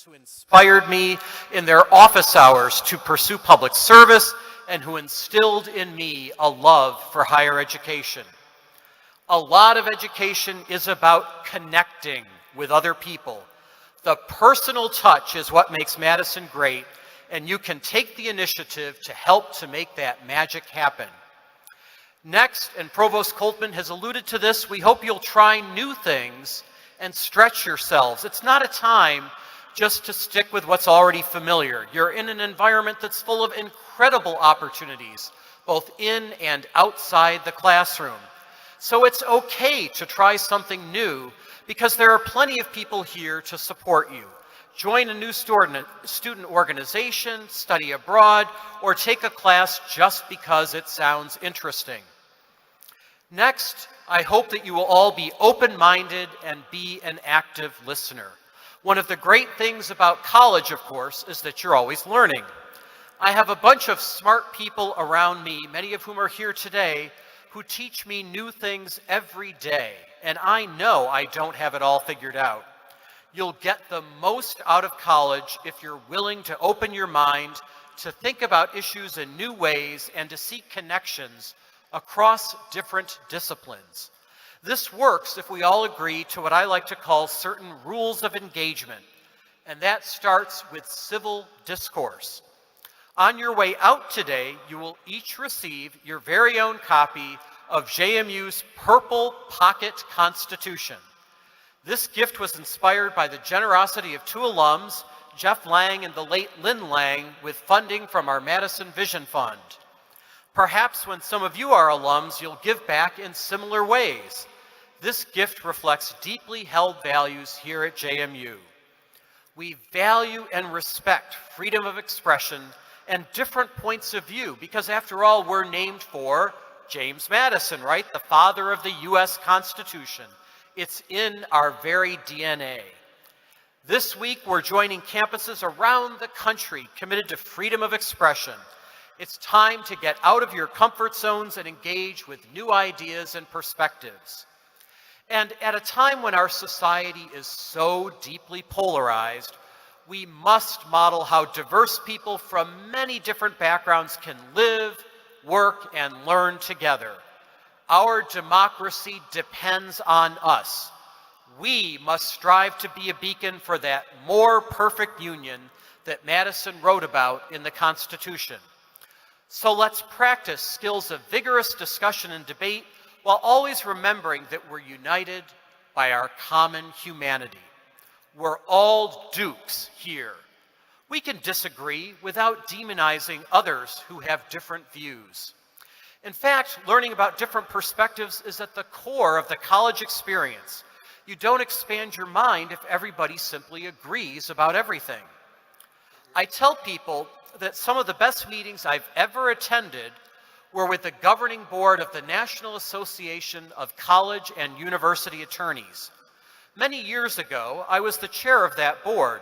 who inspired me in their office hours to pursue public service and who instilled in me a love for higher education. A lot of education is about connecting with other people. The personal touch is what makes Madison great, and you can take the initiative to help to make that magic happen. Next, and Provost Coltman has alluded to this, we hope you'll try new things and stretch yourselves. It's not a time just to stick with what's already familiar. You're in an environment that's full of incredible opportunities, both in and outside the classroom. So it's okay to try something new because there are plenty of people here to support you. Join a new student organization, study abroad, or take a class just because it sounds interesting. Next, I hope that you will all be open-minded and be an active listener. One of the great things about college, of course, is that you're always learning. I have a bunch of smart people around me, many of whom are here today, who teach me new things every day, and I know I don't have it all figured out. You'll get the most out of college if you're willing to open your mind, to think about issues in new ways, and to seek connections across different disciplines. This works if we all agree to what I like to call certain rules of engagement, and that starts with civil discourse. On your way out today, you will each receive your very own copy of JMU's Purple Pocket Constitution. This gift was inspired by the generosity of two alums, Jeff Lang and the late Lynn Lang, with funding from our Madison Vision Fund. Perhaps when some of you are alums, you'll give back in similar ways. This gift reflects deeply held values here at JMU. We value and respect freedom of expression and different points of view because, after all, we're named for James Madison, right? The father of the U.S. Constitution. It's in our very DNA. This week, we're joining campuses around the country committed to freedom of expression. It's time to get out of your comfort zones and engage with new ideas and perspectives. And at a time when our society is so deeply polarized, we must model how diverse people from many different backgrounds can live, work, and learn together. Our democracy depends on us. We must strive to be a beacon for that more perfect union that Madison wrote about in the Constitution. So let's practice skills of vigorous discussion and debate while always remembering that we're united by our common humanity. We're all dukes here. We can disagree without demonizing others who have different views. In fact, learning about different perspectives is at the core of the college experience. You don't expand your mind if everybody simply agrees about everything. I tell people that some of the best meetings I've ever attended were with the governing board of the National Association of College and University Attorneys. Many years ago, I was the chair of that board,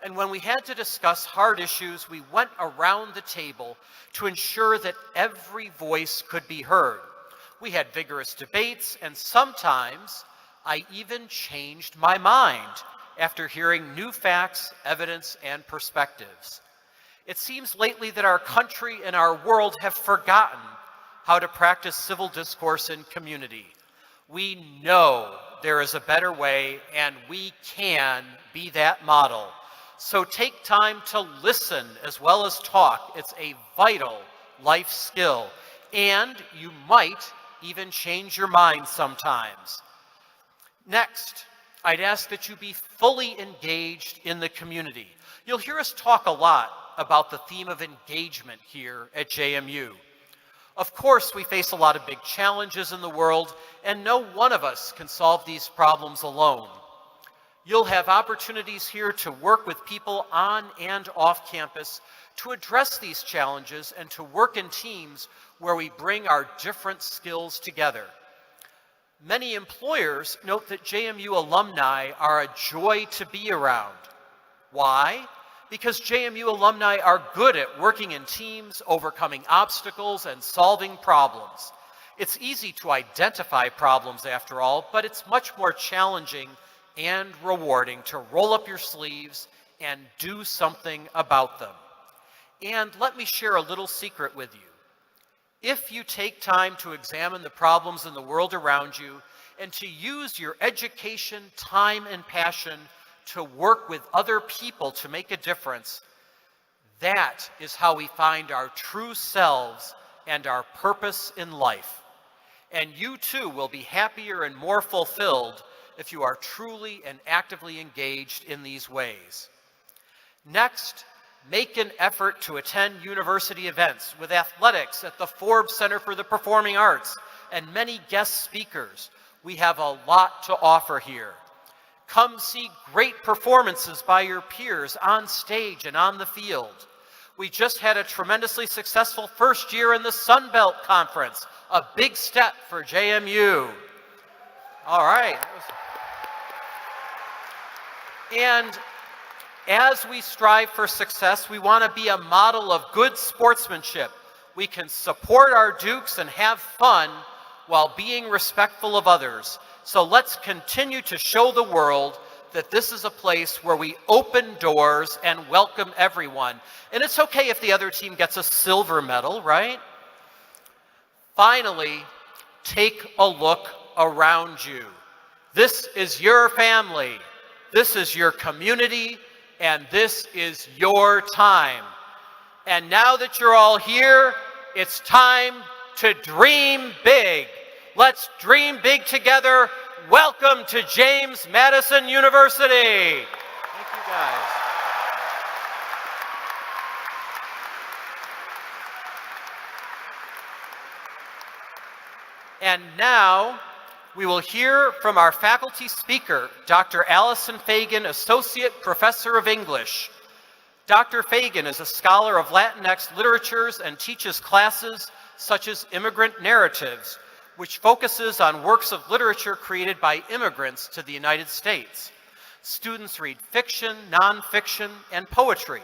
and when we had to discuss hard issues, we went around the table to ensure that every voice could be heard. We had vigorous debates, and sometimes I even changed my mind after hearing new facts, evidence, and perspectives. It seems lately that our country and our world have forgotten how to practice civil discourse in community. We know there is a better way, and we can be that model. So take time to listen as well as talk. It's a vital life skill, and you might even change your mind sometimes. Next, I'd ask that you be fully engaged in the community. You'll hear us talk a lot about the theme of engagement here at JMU. Of course, we face a lot of big challenges in the world, and no one of us can solve these problems alone. You'll have opportunities here to work with people on and off campus to address these challenges and to work in teams where we bring our different skills together. Many employers note that JMU alumni are a joy to be around. Why? Because JMU alumni are good at working in teams, overcoming obstacles, and solving problems. It's easy to identify problems, after all, but it's much more challenging and rewarding to roll up your sleeves and do something about them. And let me share a little secret with you. If you take time to examine the problems in the world around you and to use your education, time, and passion to work with other people to make a difference, that is how we find our true selves and our purpose in life. And you too will be happier and more fulfilled if you are truly and actively engaged in these ways. Next, make an effort to attend university events with athletics at the Forbes Center for the Performing Arts and many guest speakers. We have a lot to offer here. Come see great performances by your peers on stage and on the field. We just had a tremendously successful first year in the Sun Belt Conference, a big step for JMU. All right. And as we strive for success, we want to be a model of good sportsmanship. We can support our Dukes and have fun while being respectful of others. So let's continue to show the world that this is a place where we open doors and welcome everyone. And it's okay if the other team gets a silver medal, right? Finally, take a look around you. This is your family. This is your community. And this is your time. And now that you're all here, it's time to dream big. Let's dream big together. Welcome to James Madison University. Thank you, guys. And now we will hear from our faculty speaker, Dr. Allison Fagan, Associate Professor of English. Dr. Fagan is a scholar of Latinx literatures and teaches classes such as Immigrant Narratives, which focuses on works of literature created by immigrants to the United States. Students read fiction, nonfiction, and poetry.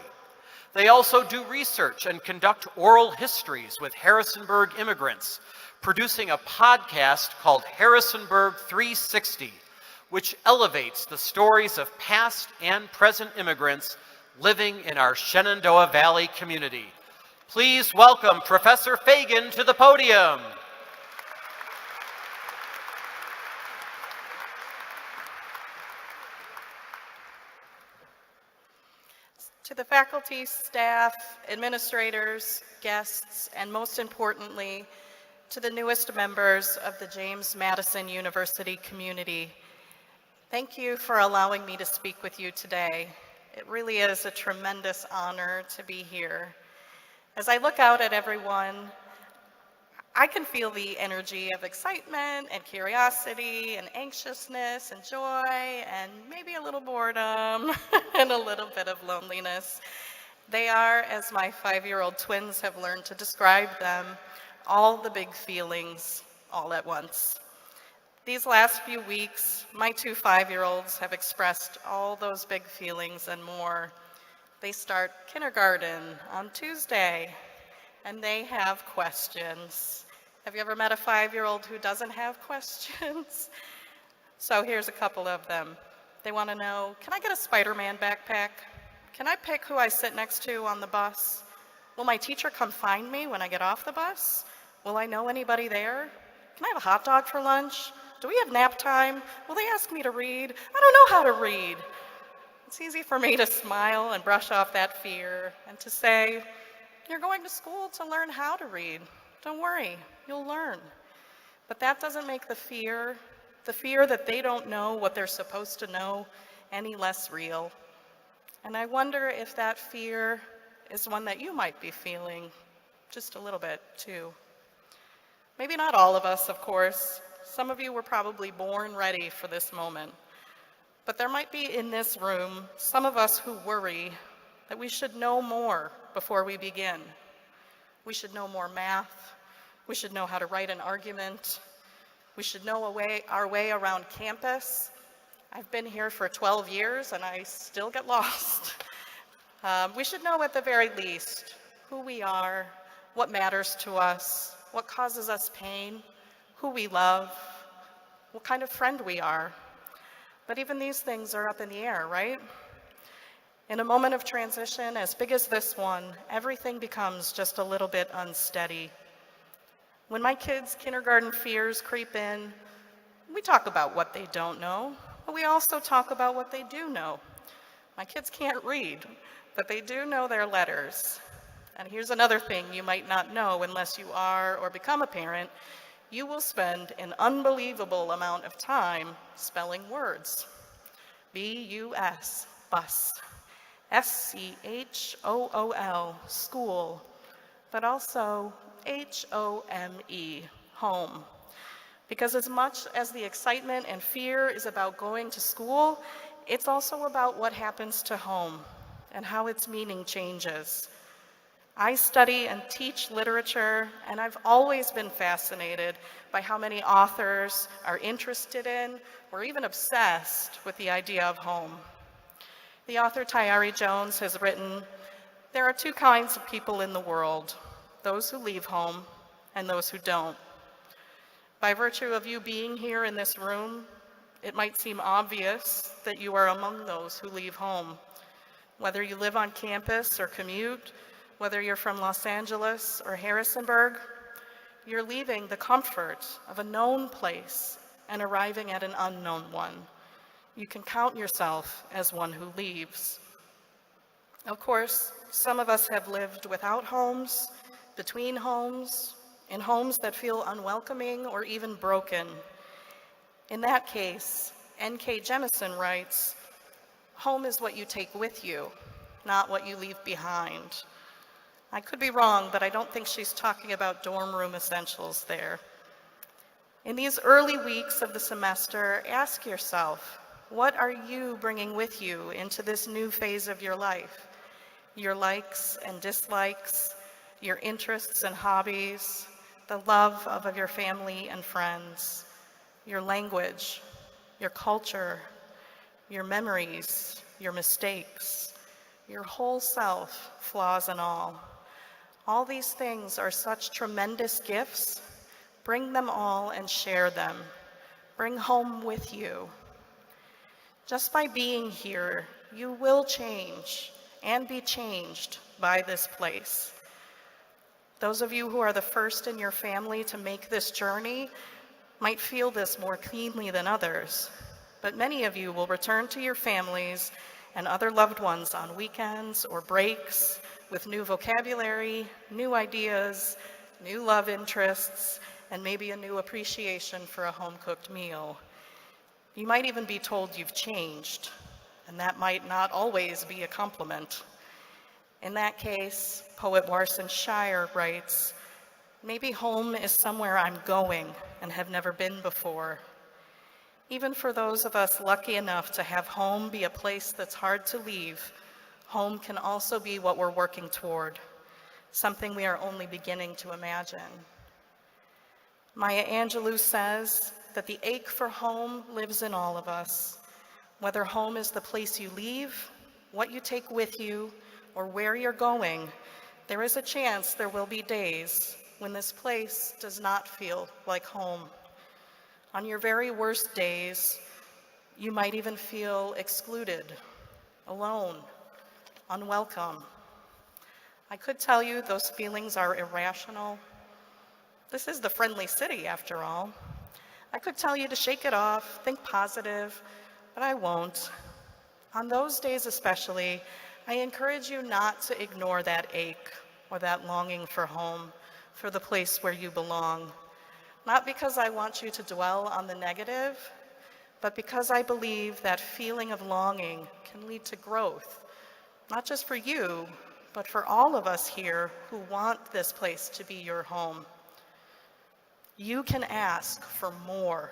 They also do research and conduct oral histories with Harrisonburg immigrants, producing a podcast called Harrisonburg 360, which elevates the stories of past and present immigrants living in our Shenandoah Valley community. Please welcome Professor Fagan to the podium. To the faculty, staff, administrators, guests, and most importantly, to the newest members of the James Madison University community, thank you for allowing me to speak with you today. It really is a tremendous honor to be here. As I look out at everyone, I can feel the energy of excitement and curiosity and anxiousness and joy and maybe a little boredom and a little bit of loneliness. They are, as my 5-year-old twins have learned to describe them, all the big feelings all at once. These last few weeks, my 2 5-year-olds have expressed all those big feelings and more. They start kindergarten on Tuesday, and they have questions. Have you ever met a 5-year-old who doesn't have questions? So here's a couple of them. They want to know, can I get a Spider-Man backpack? Can I pick who I sit next to on the bus? Will my teacher come find me when I get off the bus? Will I know anybody there? Can I have a hot dog for lunch? Do we have nap time? Will they ask me to read? I don't know how to read. It's easy for me to smile and brush off that fear and to say, you're going to school to learn how to read. Don't worry, you'll learn. But that doesn't make the fear that they don't know what they're supposed to know, any less real. And I wonder if that fear is one that you might be feeling just a little bit too. Maybe not all of us, of course. Some of you were probably born ready for this moment. But there might be in this room some of us who worry that we should know more before we begin. We should know more math. We should know how to write an argument. We should know our way around campus. I've been here for 12 years and I still get lost. We should know at the very least who we are, what matters to us, what causes us pain, who we love, what kind of friend we are. But even these things are up in the air, right? In a moment of transition as big as this one, everything becomes just a little bit unsteady. When my kids' kindergarten fears creep in, we talk about what they don't know, but we also talk about what they do know. My kids can't read, but they do know their letters. And here's another thing you might not know unless you are or become a parent. You will spend an unbelievable amount of time spelling words. B-U-S, bus. S-C-H-O-O-L, school. But also H-O-M-E, home. Because as much as the excitement and fear is about going to school, it's also about what happens to home and how its meaning changes. I study and teach literature, and I've always been fascinated by how many authors are interested in or even obsessed with the idea of home. The author Tayari Jones has written, "There are two kinds of people in the world, those who leave home and those who don't." By virtue of you being here in this room, it might seem obvious that you are among those who leave home. Whether you live on campus or commute, whether you're from Los Angeles or Harrisonburg, you're leaving the comfort of a known place and arriving at an unknown one. You can count yourself as one who leaves. Of course, some of us have lived without homes, between homes, in homes that feel unwelcoming or even broken. In that case, N.K. Jemisin writes, "Home is what you take with you, not what you leave behind." I could be wrong, but I don't think she's talking about dorm room essentials there. In these early weeks of the semester, ask yourself, what are you bringing with you into this new phase of your life? Your likes and dislikes, your interests and hobbies, the love of your family and friends, your language, your culture, your memories, your mistakes, your whole self, flaws and all. All these things are such tremendous gifts. Bring them all and share them. Bring home with you. Just by being here, you will change and be changed by this place. Those of you who are the first in your family to make this journey might feel this more keenly than others, but many of you will return to your families and other loved ones on weekends or breaks with new vocabulary, new ideas, new love interests, and maybe a new appreciation for a home-cooked meal. You might even be told you've changed, and that might not always be a compliment. In that case, poet Warsan Shire writes, "Maybe home is somewhere I'm going and have never been before." Even for those of us lucky enough to have home be a place that's hard to leave, home can also be what we're working toward, something we are only beginning to imagine. Maya Angelou says that the ache for home lives in all of us. Whether home is the place you leave, what you take with you, or where you're going, there is a chance there will be days when this place does not feel like home. On your very worst days, you might even feel excluded, alone, unwelcome. I could tell you those feelings are irrational. This is the friendly city, after all. I could tell you to shake it off, think positive, but I won't. On those days especially, I encourage you not to ignore that ache or that longing for home, for the place where you belong. Not because I want you to dwell on the negative, but because I believe that feeling of longing can lead to growth, not just for you, but for all of us here who want this place to be your home. You can ask for more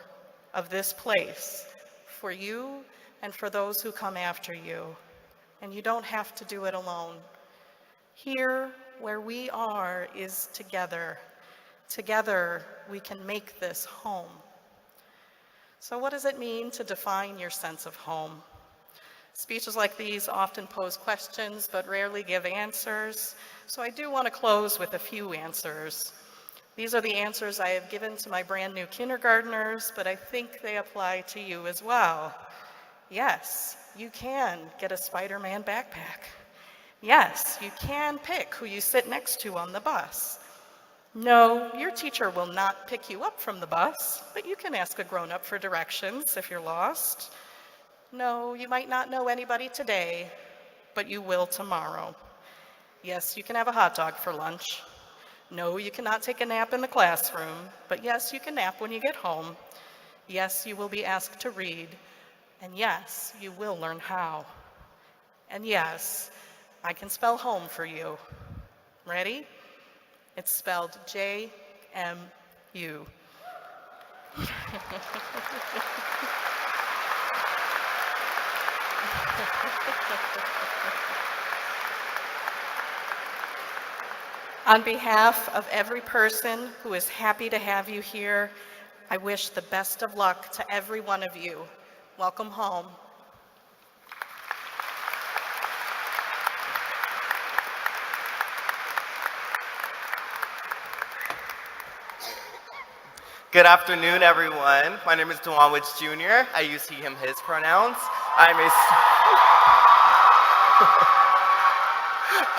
of this place for you and for those who come after you, and you don't have to do it alone. Here, where we are, is together. Together, we can make this home. So what does it mean to define your sense of home? Speeches like these often pose questions, but rarely give answers. So I do want to close with a few answers. These are the answers I have given to my brand new kindergartners, but I think they apply to you as well. Yes, you can get a Spider-Man backpack. Yes, you can pick who you sit next to on the bus. No, your teacher will not pick you up from the bus, but you can ask a grown-up for directions if you're lost. No, you might not know anybody today, but you will tomorrow. Yes, you can have a hot dog for lunch. No, you cannot take a nap in the classroom, but yes, you can nap when you get home. Yes, you will be asked to read, and yes, you will learn how. And yes, I can spell home for you. Ready? It's spelled J-M-U. On behalf of every person who is happy to have you here, I wish the best of luck to every one of you. Welcome home. Good afternoon, everyone. My name is Dewan Woods Jr. I use he, him, his pronouns. I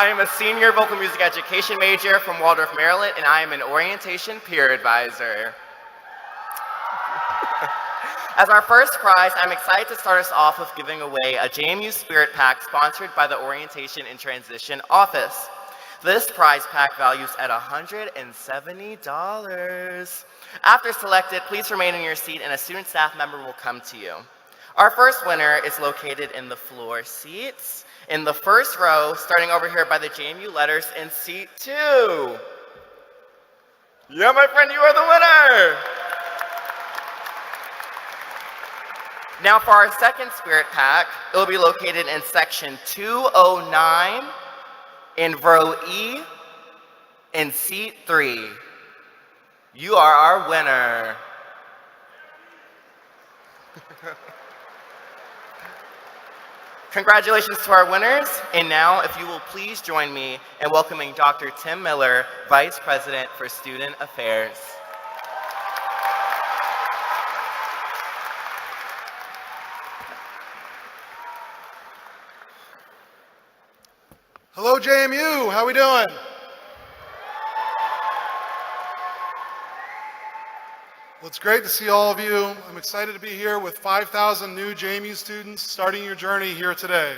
am a senior vocal music education major from Waldorf, Maryland, and I am an orientation peer advisor. As our first prize, I'm excited to start us off with giving away a JMU Spirit Pack sponsored by the Orientation and Transition Office. This prize pack values at $170. After selected, please remain in your seat and a student staff member will come to you. Our first winner is located in the floor seats in the first row, starting over here by the JMU letters in seat 2. Yeah, my friend, you are the winner! Now for our second Spirit Pack, it will be located in section 209 in row E in seat 3. You are our winner. Congratulations to our winners. And now, if you will please join me in welcoming Dr. Tim Miller, Vice President for Student Affairs. Hello, JMU. How we doing? Well, it's great to see all of you. I'm excited to be here with 5,000 new JMU students starting your journey here today.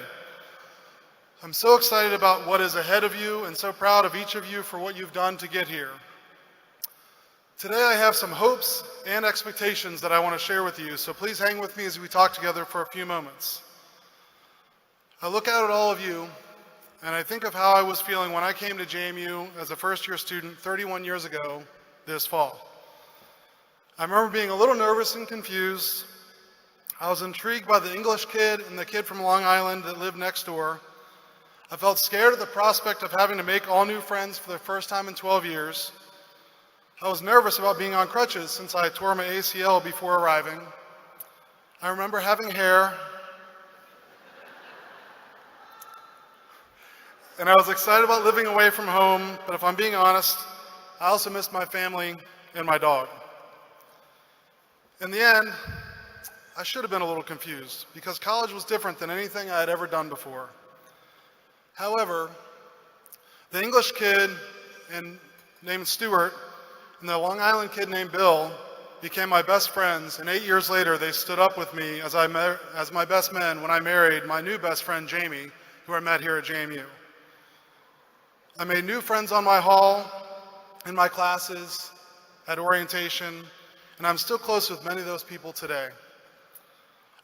I'm so excited about what is ahead of you and so proud of each of you for what you've done to get here. Today I have some hopes and expectations that I want to share with you, so please hang with me as we talk together for a few moments. I look out at all of you and I think of how I was feeling when I came to JMU as a first-year student 31 years ago this fall. I remember being a little nervous and confused. I was intrigued by the English kid and the kid from Long Island that lived next door. I felt scared at the prospect of having to make all new friends for the first time in 12 years. I was nervous about being on crutches since I tore my ACL before arriving. I remember having hair. And I was excited about living away from home, but if I'm being honest, I also missed my family and my dog. In the end, I should have been a little confused because college was different than anything I had ever done before. However, the English kid named Stuart and the Long Island kid named Bill became my best friends, and 8 years later they stood up with me as my best men when I married my new best friend Jamie, who I met here at JMU. I made new friends on my hall, in my classes, at orientation, and I'm still close with many of those people today.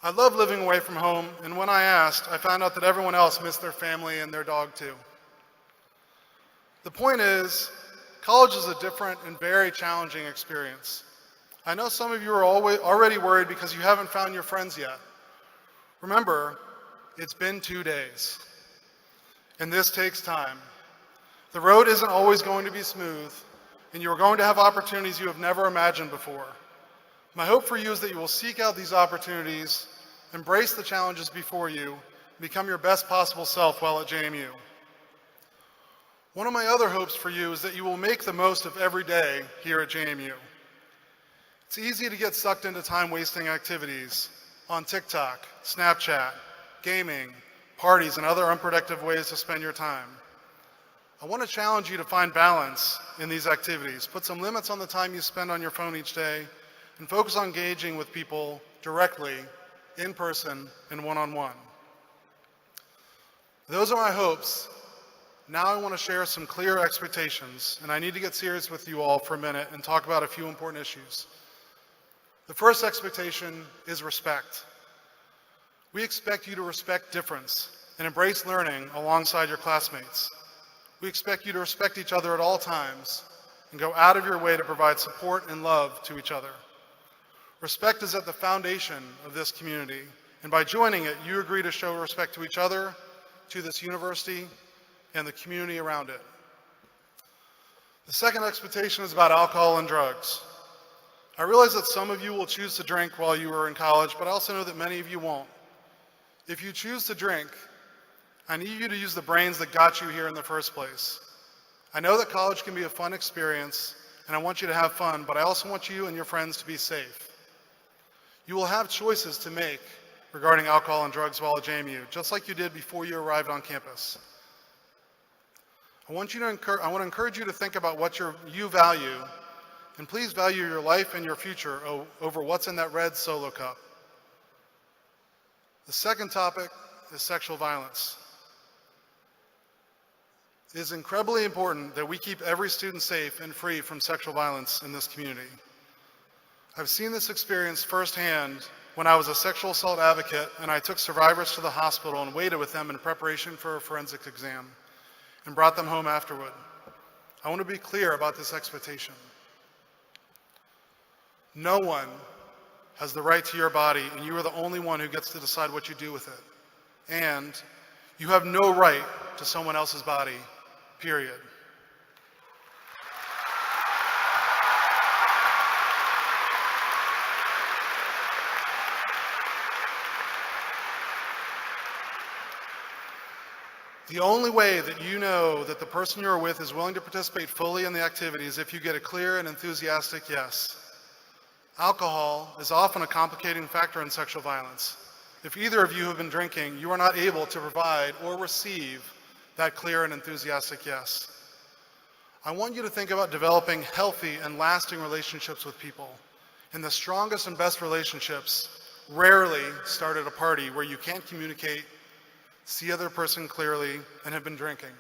I love living away from home, and when I asked, I found out that everyone else missed their family and their dog too. The point is, college is a different and very challenging experience. I know some of you are already worried because you haven't found your friends yet. Remember, it's been 2 days, and this takes time. The road isn't always going to be smooth, and you are going to have opportunities you have never imagined before. My hope for you is that you will seek out these opportunities, embrace the challenges before you, and become your best possible self while at JMU. One of my other hopes for you is that you will make the most of every day here at JMU. It's easy to get sucked into time-wasting activities, on TikTok, Snapchat, gaming, parties, and other unproductive ways to spend your time. I want to challenge you to find balance in these activities. Put some limits on the time you spend on your phone each day, and focus on engaging with people directly, in person, and one-on-one. Those are my hopes. Now I want to share some clear expectations, and I need to get serious with you all for a minute and talk about a few important issues. The first expectation is respect. We expect you to respect difference and embrace learning alongside your classmates. We expect you to respect each other at all times and go out of your way to provide support and love to each other. Respect is at the foundation of this community, and by joining it, you agree to show respect to each other, to this university, and the community around it. The second expectation is about alcohol and drugs. I realize that some of you will choose to drink while you are in college, but I also know that many of you won't. If you choose to drink, I need you to use the brains that got you here in the first place. I know that college can be a fun experience, and I want you to have fun, but I also want you and your friends to be safe. You will have choices to make regarding alcohol and drugs while at JMU, just like you did before you arrived on campus. I want to encourage you to think about what you value, and please value your life and your future over what's in that red Solo cup. The second topic is sexual violence. It is incredibly important that we keep every student safe and free from sexual violence in this community. I've seen this experience firsthand when I was a sexual assault advocate and I took survivors to the hospital and waited with them in preparation for a forensic exam and brought them home afterward. I want to be clear about this expectation. No one has the right to your body, and you are the only one who gets to decide what you do with it. And you have no right to someone else's body, period. The only way that you know that the person you're with is willing to participate fully in the activity is if you get a clear and enthusiastic yes. Alcohol is often a complicating factor in sexual violence. If either of you have been drinking, you are not able to provide or receive that clear and enthusiastic yes. I want you to think about developing healthy and lasting relationships with people. And the strongest and best relationships rarely start at a party where you can't communicate, see the other person clearly, and have been drinking.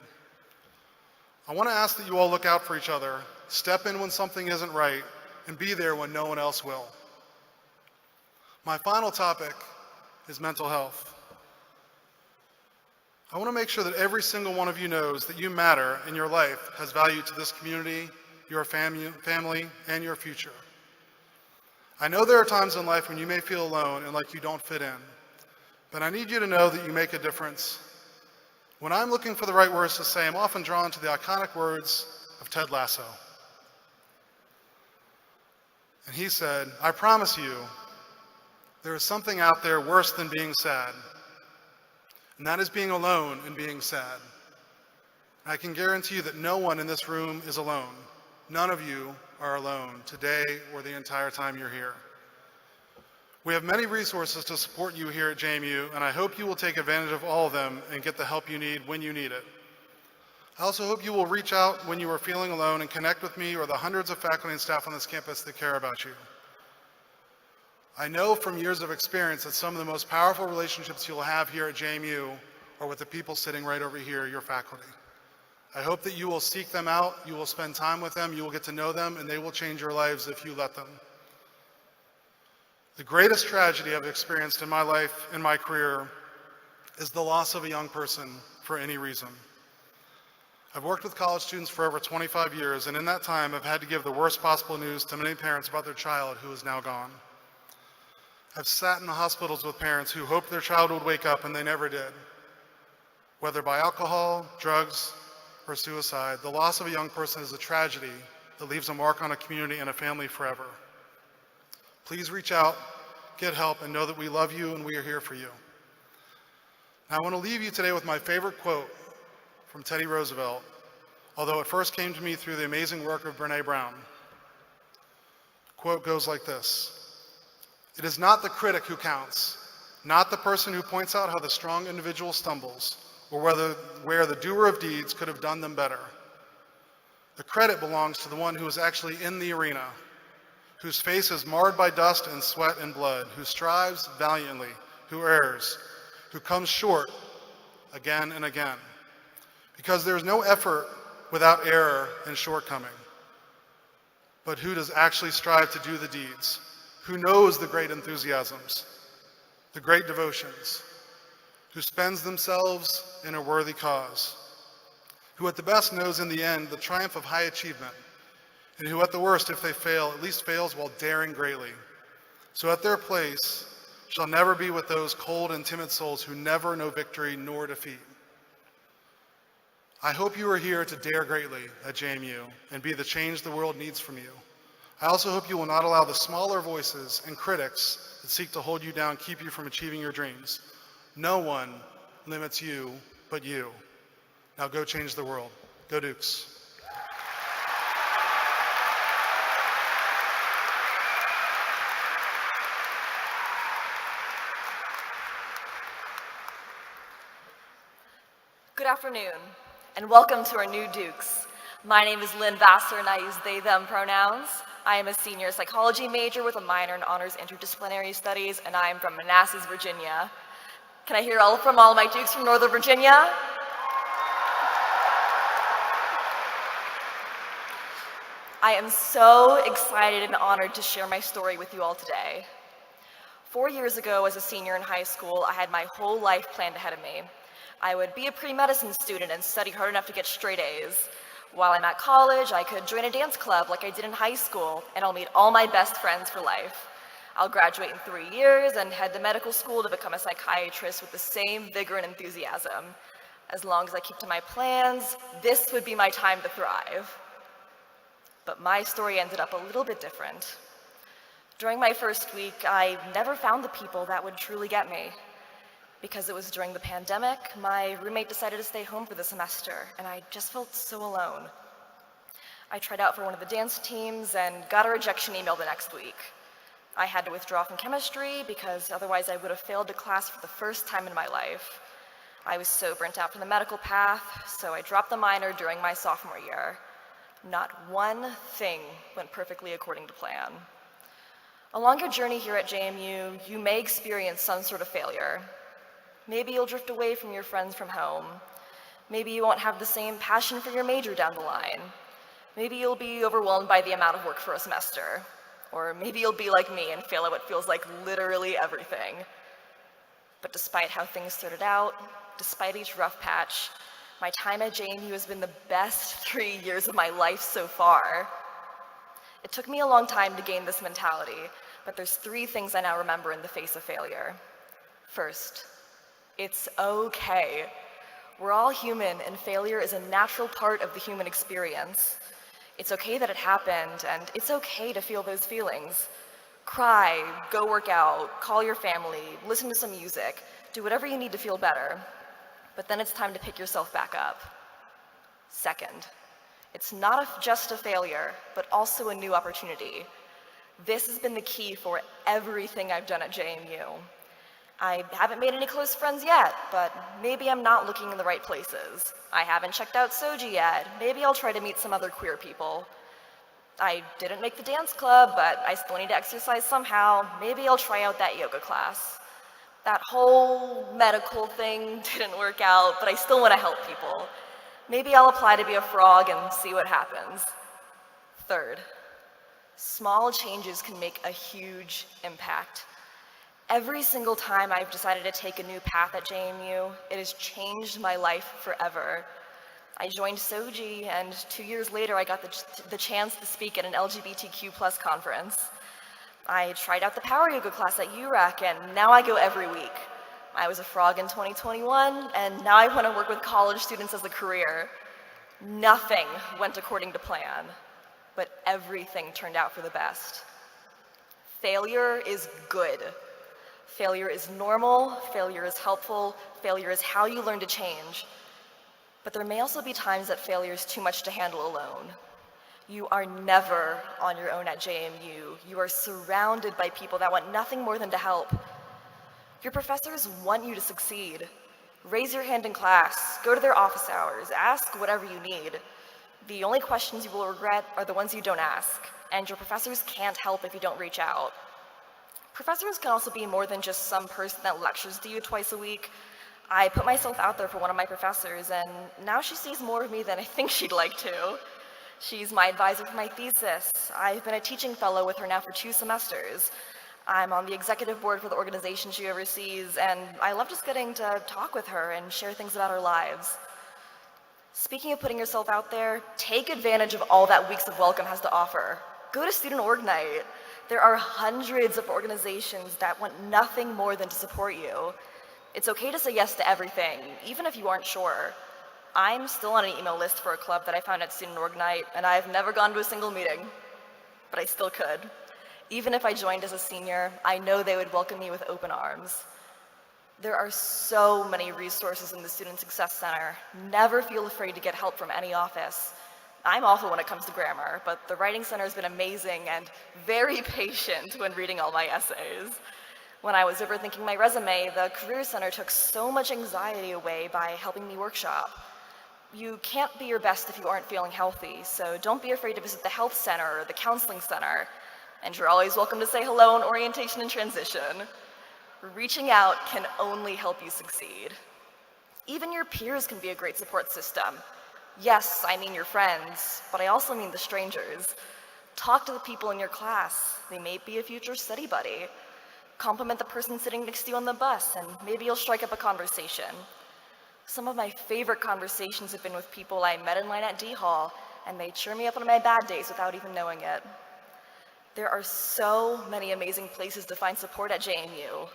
I want to ask that you all look out for each other, step in when something isn't right, and be there when no one else will. My final topic is mental health. I want to make sure that every single one of you knows that you matter and your life has value to this community, your family, and your future. I know there are times in life when you may feel alone and like you don't fit in, but I need you to know that you make a difference. When I'm looking for the right words to say, I'm often drawn to the iconic words of Ted Lasso. And he said, "I promise you, there is something out there worse than being sad, and that is being alone and being sad. I can guarantee you that no one in this room is alone. None of you are alone today or the entire time you're here. We have many resources to support you here at JMU, and I hope you will take advantage of all of them and get the help you need when you need it. I also hope you will reach out when you are feeling alone and connect with me or the hundreds of faculty and staff on this campus that care about you. I know from years of experience that some of the most powerful relationships you'll have here at JMU are with the people sitting right over here, your faculty. I hope that you will seek them out, you will spend time with them, you will get to know them, and they will change your lives if you let them. The greatest tragedy I've experienced in my life, in my career, is the loss of a young person for any reason. I've worked with college students for over 25 years, and in that time, I've had to give the worst possible news to many parents about their child who is now gone. I've sat in the hospitals with parents who hoped their child would wake up, and they never did. Whether by alcohol, drugs, or suicide, the loss of a young person is a tragedy that leaves a mark on a community and a family forever. Please reach out, get help, and know that we love you and we are here for you. Now, I want to leave you today with my favorite quote from Teddy Roosevelt, although it first came to me through the amazing work of Brene Brown. The quote goes like this: It is not the critic who counts, not the person who points out how the strong individual stumbles, or where the doer of deeds could have done them better. The credit belongs to the one who is actually in the arena, whose face is marred by dust and sweat and blood, who strives valiantly, who errs, who comes short again and again. Because there is no effort without error and shortcoming. But who does actually strive to do the deeds? Who knows the great enthusiasms, the great devotions, who spends themselves in a worthy cause, who at the best knows in the end the triumph of high achievement, and who at the worst, if they fail, at least fails while daring greatly. So at their place shall never be with those cold and timid souls who never know victory nor defeat. I hope you are here to dare greatly at JMU and be the change the world needs from you. I also hope you will not allow the smaller voices and critics that seek to hold you down keep you from achieving your dreams. No one limits you but you. Now go change the world. Go Dukes. Good afternoon, and welcome to our new Dukes. My name is Lynn Vassar, and I use they, them pronouns. I am a senior psychology major with a minor in honors interdisciplinary studies, and I am from Manassas, Virginia. Can I hear from all my Dukes from Northern Virginia? I am so excited and honored to share my story with you all today. 4 years ago, as a senior in high school, I had my whole life planned ahead of me. I would be a pre-medicine student and study hard enough to get straight A's. While I'm at college, I could join a dance club like I did in high school, and I'll meet all my best friends for life. I'll graduate in 3 years and head to medical school to become a psychiatrist with the same vigor and enthusiasm. As long as I keep to my plans, this would be my time to thrive. But my story ended up a little bit different. During my first week, I never found the people that would truly get me. Because it was during the pandemic, my roommate decided to stay home for the semester, and I just felt so alone. I tried out for one of the dance teams and got a rejection email the next week. I had to withdraw from chemistry because otherwise I would have failed a class for the first time in my life. I was so burnt out from the medical path, so I dropped the minor during my sophomore year. Not one thing went perfectly according to plan. Along your journey here at JMU, you may experience some sort of failure. Maybe you'll drift away from your friends from home. Maybe you won't have the same passion for your major down the line. Maybe you'll be overwhelmed by the amount of work for a semester. Or maybe you'll be like me and fail at what feels like literally everything. But despite how things started out, despite each rough patch, my time at JMU has been the best 3 years of my life so far. It took me a long time to gain this mentality, but there's 3 things I now remember in the face of failure. First, it's okay. We're all human, and failure is a natural part of the human experience. It's okay that it happened, and it's okay to feel those feelings. Cry, go work out, call your family, listen to some music, do whatever you need to feel better. But then it's time to pick yourself back up. Second, it's not just a failure, but also a new opportunity. This has been the key for everything I've done at JMU. I haven't made any close friends yet, but maybe I'm not looking in the right places. I haven't checked out Soji yet. Maybe I'll try to meet some other queer people. I didn't make the dance club, but I still need to exercise somehow. Maybe I'll try out that yoga class. That whole medical thing didn't work out, but I still want to help people. Maybe I'll apply to be a frog and see what happens. Third, small changes can make a huge impact. Every single time I've decided to take a new path at JMU, it has changed my life forever. I joined Soji, and 2 years later I got the chance to speak at an LGBTQ+ conference. I tried out the power yoga class at URAC, and now I go every week. I was a frog in 2021, and now I want to work with college students as a career. Nothing went according to plan, but everything turned out for the best. Failure is good. Failure is normal, failure is helpful, failure is how you learn to change. But there may also be times that failure is too much to handle alone. You are never on your own at JMU. You are surrounded by people that want nothing more than to help. Your professors want you to succeed. Raise your hand in class, go to their office hours, ask whatever you need. The only questions you will regret are the ones you don't ask, and your professors can't help if you don't reach out. Professors can also be more than just some person that lectures to you twice a week. I put myself out there for one of my professors, and now she sees more of me than I think she'd like to. She's my advisor for my thesis. I've been a teaching fellow with her now for 2 semesters. I'm on the executive board for the organization she oversees, and I love just getting to talk with her and share things about our lives. Speaking of putting yourself out there, take advantage of all that Weeks of Welcome has to offer. Go to Student Org Night. There are hundreds of organizations that want nothing more than to support you. It's okay to say yes to everything, even if you aren't sure. I'm still on an email list for a club that I found at Student Org Night, and I've never gone to a single meeting, but I still could. Even if I joined as a senior, I know they would welcome me with open arms. There are so many resources in the Student Success Center. Never feel afraid to get help from any office. I'm awful when it comes to grammar, but the Writing Center has been amazing and very patient when reading all my essays. When I was overthinking my resume, the Career Center took so much anxiety away by helping me workshop. You can't be your best if you aren't feeling healthy, so don't be afraid to visit the Health Center or the Counseling Center. And you're always welcome to say hello in orientation and transition. Reaching out can only help you succeed. Even your peers can be a great support system. Yes, I mean your friends, but I also mean the strangers. Talk to the people in your class. They may be a future study buddy. Compliment the person sitting next to you on the bus, and maybe you'll strike up a conversation. Some of my favorite conversations have been with people I met in line at D Hall, and they cheer me up on my bad days without even knowing it. There are so many amazing places to find support at JMU,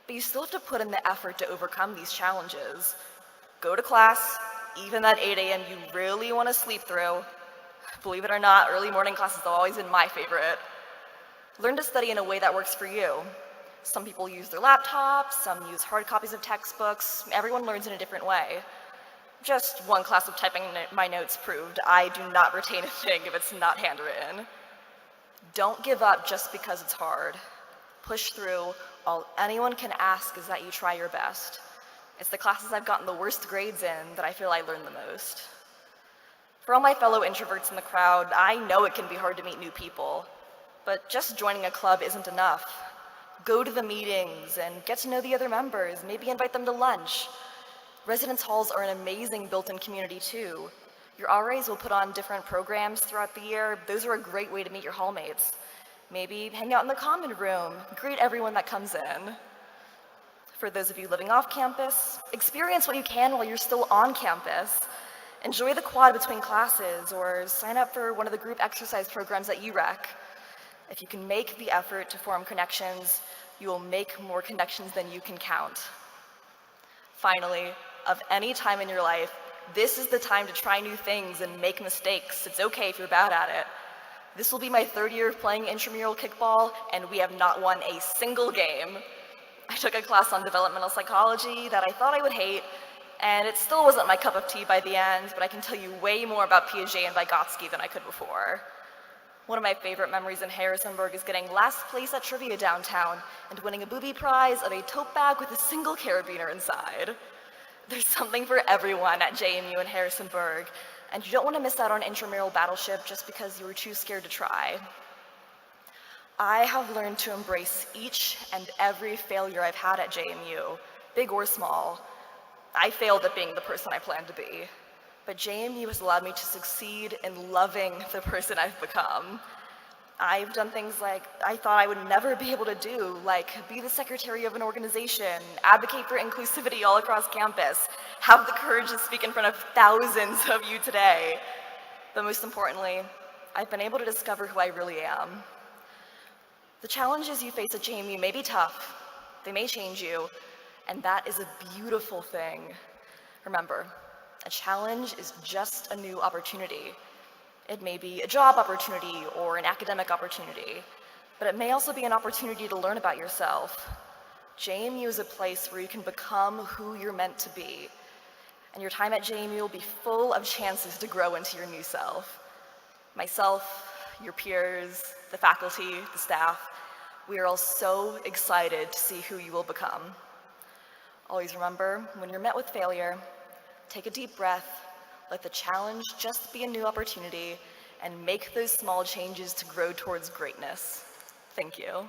but you still have to put in the effort to overcome these challenges. Go to class, even that 8 a.m. you really want to sleep through. Believe it or not, early morning classes have always been my favorite. Learn to study in a way that works for you. Some people use their laptops, some use hard copies of textbooks. Everyone learns in a different way. Just one class of typing my notes proved I do not retain a thing if it's not handwritten. Don't give up just because it's hard. Push through. All anyone can ask is that you try your best. It's the classes I've gotten the worst grades in that I feel I learned the most. For all my fellow introverts in the crowd, I know it can be hard to meet new people, but just joining a club isn't enough. Go to the meetings and get to know the other members, maybe invite them to lunch. Residence halls are an amazing built-in community too. Your RAs will put on different programs throughout the year. Those are a great way to meet your hallmates. Maybe hang out in the common room, greet everyone that comes in. For those of you living off campus, experience what you can while you're still on campus. Enjoy the quad between classes or sign up for one of the group exercise programs at UREC. If you can make the effort to form connections, you will make more connections than you can count. Finally, of any time in your life, this is the time to try new things and make mistakes. It's okay if you're bad at it. This will be my 3rd year of playing intramural kickball, and we have not won a single game. I took a class on developmental psychology that I thought I would hate, and it still wasn't my cup of tea by the end, but I can tell you way more about Piaget and Vygotsky than I could before. One of my favorite memories in Harrisonburg is getting last place at trivia downtown and winning a booby prize of a tote bag with a single carabiner inside. There's something for everyone at JMU in Harrisonburg, and you don't want to miss out on intramural battleship just because you were too scared to try. I have learned to embrace each and every failure I've had at JMU, big or small. I failed at being the person I planned to be, but JMU has allowed me to succeed in loving the person I've become. I've done things like I thought I would never be able to do, like be the secretary of an organization, advocate for inclusivity all across campus, have the courage to speak in front of thousands of you today. But most importantly, I've been able to discover who I really am. The challenges you face at JMU may be tough, they may change you, and that is a beautiful thing. Remember, a challenge is just a new opportunity. It may be a job opportunity or an academic opportunity, but it may also be an opportunity to learn about yourself. JMU is a place where you can become who you're meant to be, and your time at JMU will be full of chances to grow into your new self. Myself, your peers, the faculty, the staff, we are all so excited to see who you will become. Always remember, when you're met with failure, take a deep breath, let the challenge just be a new opportunity, and make those small changes to grow towards greatness. Thank you.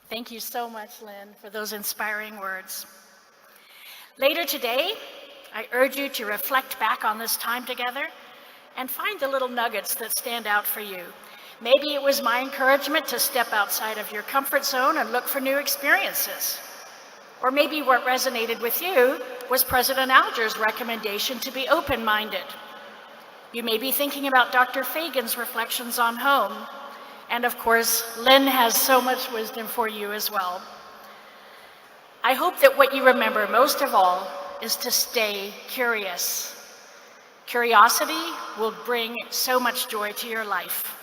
Thank you so much, Lynn, for those inspiring words. Later today, I urge you to reflect back on this time together and find the little nuggets that stand out for you. Maybe it was my encouragement to step outside of your comfort zone and look for new experiences. Or maybe what resonated with you was President Alger's recommendation to be open-minded. You may be thinking about Dr. Fagan's reflections on home. And of course, Lynn has so much wisdom for you as well. I hope that what you remember most of all is to stay curious. Curiosity will bring so much joy to your life.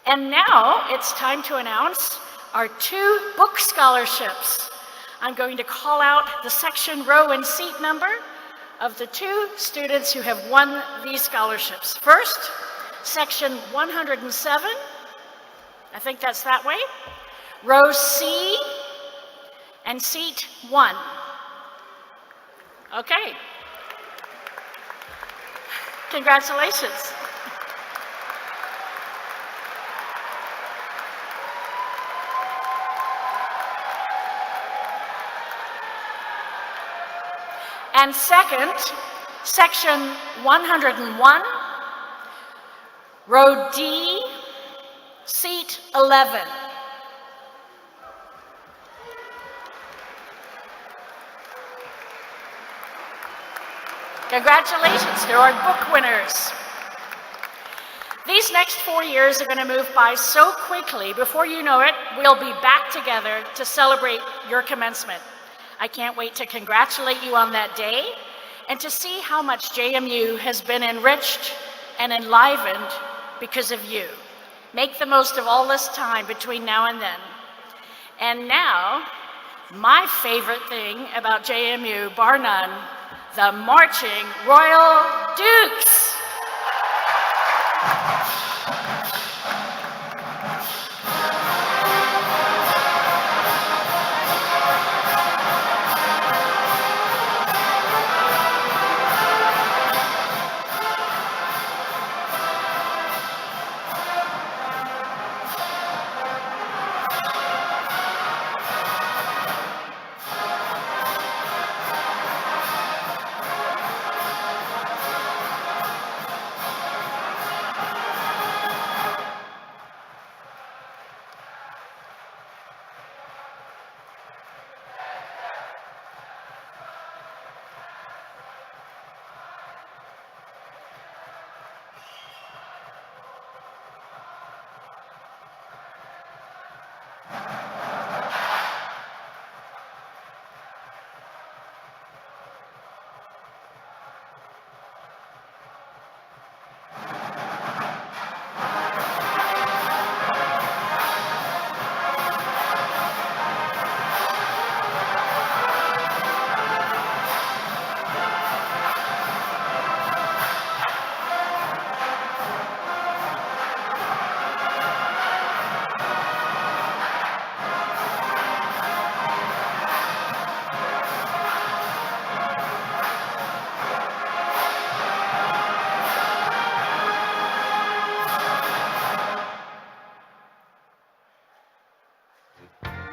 And now it's time to announce our 2 book scholarships. I'm going to call out the section, row, and seat number of the 2 students who have won these scholarships. First, section 107, I think that's that way, row C, and seat 1. Okay. Congratulations. And second, section 101, row D, seat 11. Congratulations, there are book winners. These next 4 years are going to move by so quickly, before you know it, we'll be back together to celebrate your commencement. I can't wait to congratulate you on that day and to see how much JMU has been enriched and enlivened because of you. Make the most of all this time between now and then. And now, my favorite thing about JMU, bar none, the Marching Royal Dukes.